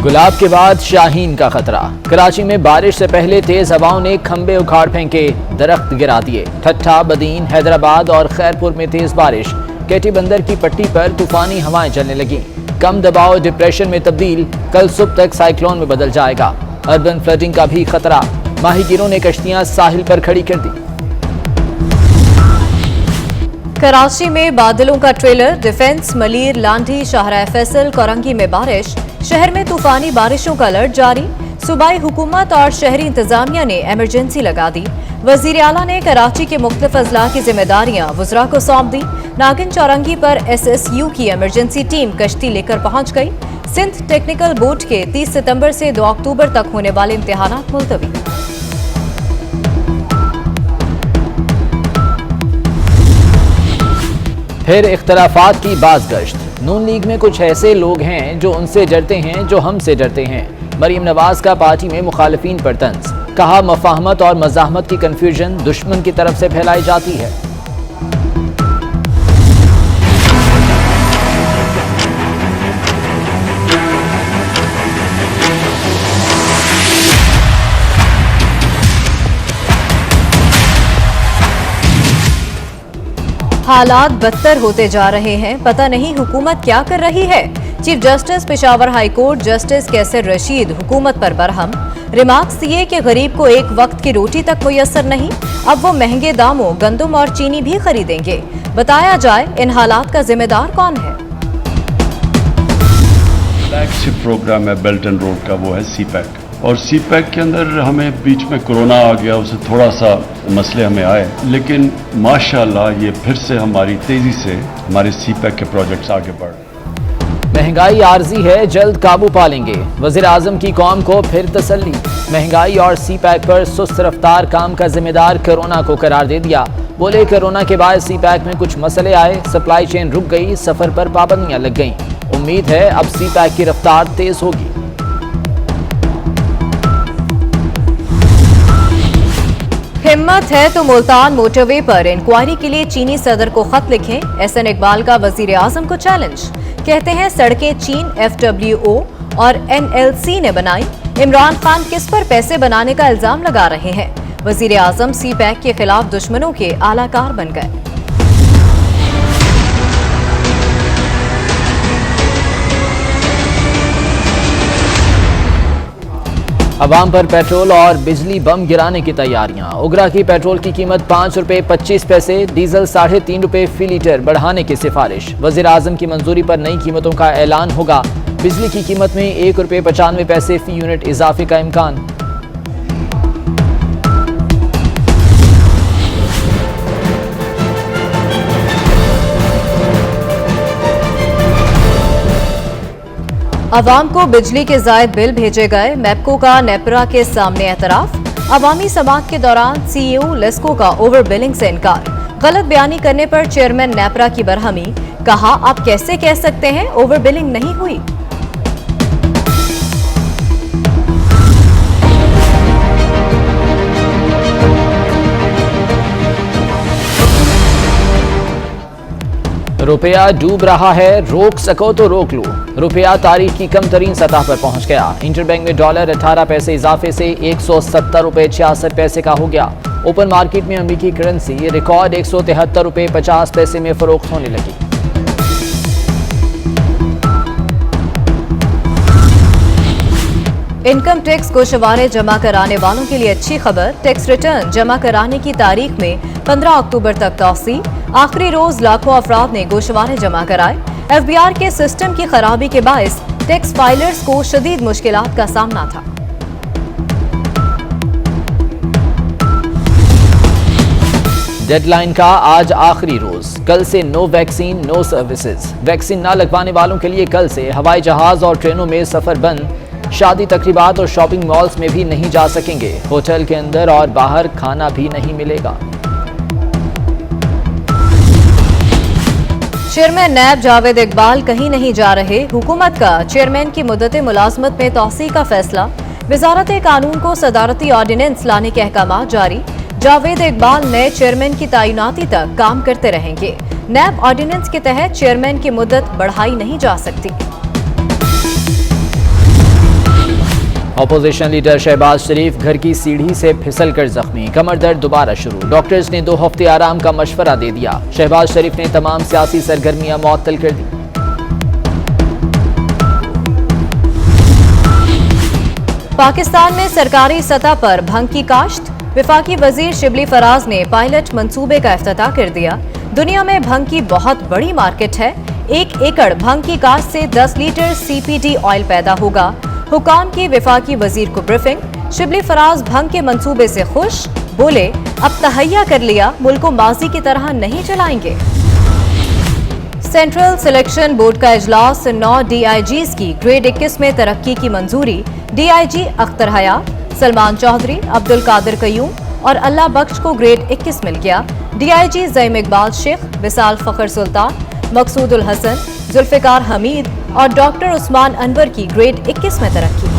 गुलाब के बाद शाहीन का खतरा। कराची में बारिश से पहले तेज हवाओं ने खंबे उखाड़ फेंके, दरख्त गिरा दिए। ठट्ठा, बदीन, हैदराबाद और खैरपुर में तेज बारिश। केटी बंदर की पट्टी पर तूफानी हवाएं चलने लगी। कम दबाव डिप्रेशन में तब्दील, कल सुबह तक साइक्लोन में बदल जाएगा। अर्बन फ्लडिंग का भी खतरा, माहीगीरों ने कश्तियां साहिल पर खड़ी कर दी। कराची में बादलों का ट्रेलर, डिफेंस, मलीर, लांढी, शाहराह फैसल, कोरंगी में बारिश। शहर में तूफानी बारिशों का अलर्ट जारी। सूबाई हुकूमत और शहरी इंतजामिया ने इमरजेंसी लगा दी। वजीर आला ने कराची के मुख्तलिफ अजला की जिम्मेदारियां वुज़रा को सौंप दी। नागिन चौरंगी पर SSU की इमरजेंसी टीम कश्ती लेकर पहुंच गई। सिंध टेक्निकल बोर्ड के 30 सितंबर से 2 अक्टूबर तक होने वाले इम्तिहानात मुलतवी। फिर इख्तलाफात की बाज़गश्त। नून लीग में कुछ ऐसे लोग हैं जो उनसे डरते हैं जो हमसे डरते हैं। मरीम नवाज का पार्टी में मुखालिफिन पर तंज, कहा मफाहमत और मज़ाहमत की कन्फ्यूजन दुश्मन की तरफ से फैलाई जाती है। हालात बदतर होते जा रहे हैं, पता नहीं हुकूमत क्या कर रही है। Chief justice Peshawar high court justice Qaiser Rashid हुकूमत पर बरहम। रिमार्क्स दिए कि गरीब को एक वक्त की रोटी तक मुयस्सर नहीं, अब वो महंगे दामों गंदम और चीनी भी खरीदेंगे। बताया जाए इन हालात का जिम्मेदार कौन है। फ्लैगशिप प्रोग्राम है बेल्ट एंड रोड का, वो है CPEC। और CPEC के अंदर हमें बीच में कोरोना आ गया, उससे थोड़ा सा मसले हमें आए, लेकिन माशाल्लाह ये फिर से हमारी तेजी से हमारे CPEC के प्रोजेक्ट्स आगे बढ़ रहे। महंगाई आर्जी है, जल्द काबू पा लेंगे। वज़ीर आज़म की कौम को फिर तसल्ली। महंगाई और CPEC पर सुस्त रफ्तार काम का जिम्मेदार कोरोना को करार दे दिया। बोले कोरोना के बाद CPEC में कुछ मसले आए, सप्लाई चेन रुक गई, सफर पर पाबंदियां लग गईं। उम्मीद है अब CPEC की रफ्तार तेज होगी। हिम्मत है तो मुल्तान मोटरवे पर इंक्वायरी के लिए चीनी सदर को खत लिखें। SN इकबाल का वजीर आजम को चैलेंज। कहते हैं सड़कें चीन FWO और NLC ने बनाई। इमरान खान किस पर पैसे बनाने का इल्जाम लगा रहे हैं। वजीर आजम CPEC के खिलाफ दुश्मनों के आलाकार बन गए। अवाम पर पेट्रोल और बिजली बम गिराने की तैयारियां। उगरा की पेट्रोल की कीमत 5 रुपये 25 पैसे, डीजल 3.5 रुपये फी लीटर बढ़ाने की सिफारिश। वज़ीर आज़म की मंजूरी पर नई कीमतों का ऐलान होगा। बिजली की कीमत में 1 रुपये 95 पैसे फी यूनिट इजाफे का इम्कान। अवाम को बिजली के जायद बिल भेजे गए। मैपको का नेपरा के सामने एतराफ। अवामी समाअत के दौरान CEO लेस्को का ओवर बिलिंग से इनकार। गलत बयानी करने पर चेयरमैन नेपरा की बरहमी। कहा आप कैसे कह सकते हैं ओवर बिलिंग नहीं हुई। रुपया डूब रहा है, रोक सको तो रोक लो। रुपया तारीख की कम तरीन सतह पर पहुंच गया। इंटरबैंक में डॉलर 18 पैसे इजाफे से 170 रुपये 66 पैसे का हो गया। ओपन मार्केट में अमेरिकी करेंसी रिकॉर्ड 173 रुपये 50 पैसे में फरोख्त होने लगी। इनकम टैक्स गोशवारे जमा कराने वालों के लिए अच्छी खबर। टैक्स रिटर्न जमा कराने की तारीख में 15 अक्टूबर तक तौसी। आखिरी रोज लाखों अफराद ने गोशवारे जमा कराए। FBR के सिस्टम की खराबी के बायस टैक्स फाइलर्स को शदीद मुश्किलात का सामना था। डेडलाइन का आज आखिरी रोज। कल से no vaccine no services. Vaccine न लगवाने वालों के लिए कल से हवाई जहाज और ट्रेनों में सफर बंद। शादी तकरीबात और शॉपिंग मॉल्स में भी नहीं जा सकेंगे। होटल के अंदर और बाहर खाना भी नहीं मिलेगा। चेयरमैन नैब जावेद इकबाल कहीं नहीं जा रहे। हुकूमत का चेयरमैन की मुद्दत मुलाजमत में तौसी का फैसला। वजारत कानून को सदारती ऑर्डिनेंस लाने के अहकाम जारी। जावेद इकबाल नए चेयरमैन की तैनाती तक काम करते रहेंगे। नैब ऑर्डिनेंस के तहत चेयरमैन की मुद्दत बढ़ाई नहीं जा सकती। ऑपोजिशन लीडर शहबाज शरीफ घर की सीढ़ी से फिसल कर जख्मी, कमर दर्द दोबारा शुरू। डॉक्टर्स ने 2 हफ्ते आराम का मशवरा दे दिया। शहबाज शरीफ ने तमाम सियासी सरगर्मियां मुअत्तल कर दी। पाकिस्तान में सरकारी सतह पर भंग की काश्त। वफाकी वजीर शिबली फराज ने पायलट मंसूबे का इफ्तिताह कर दिया। दुनिया में भंग की बहुत बड़ी मार्केट है। 1 एकड़ भंग की काश्त से 10 लीटर CPD ऑयल पैदा होगा। हुकाम की वफाकी वजीर को ब्रीफिंग। शिबली फराज भंग के मंसूबे से खुश, बोले अब तहैया कर लिया, मुल्क को माजी की तरह नहीं चलाएंगे। सेंट्रल सिलेक्शन बोर्ड का इजलास 9 DIGs की ग्रेड 21 में तरक्की की मंजूरी। DIG अख्तर हयात, सलमान चौधरी, अब्दुल कादिर कयूम और अल्लाह बख्श को ग्रेड 21 मिल गया। DIG ज़ईम इकबाल शेख, विसाल फ़खर सुल्तान, मकसूदुल हसन, जुल्फ़िकार हमीद और डॉक्टर उस्मान अनवर की ग्रेड 21 में तरक्की।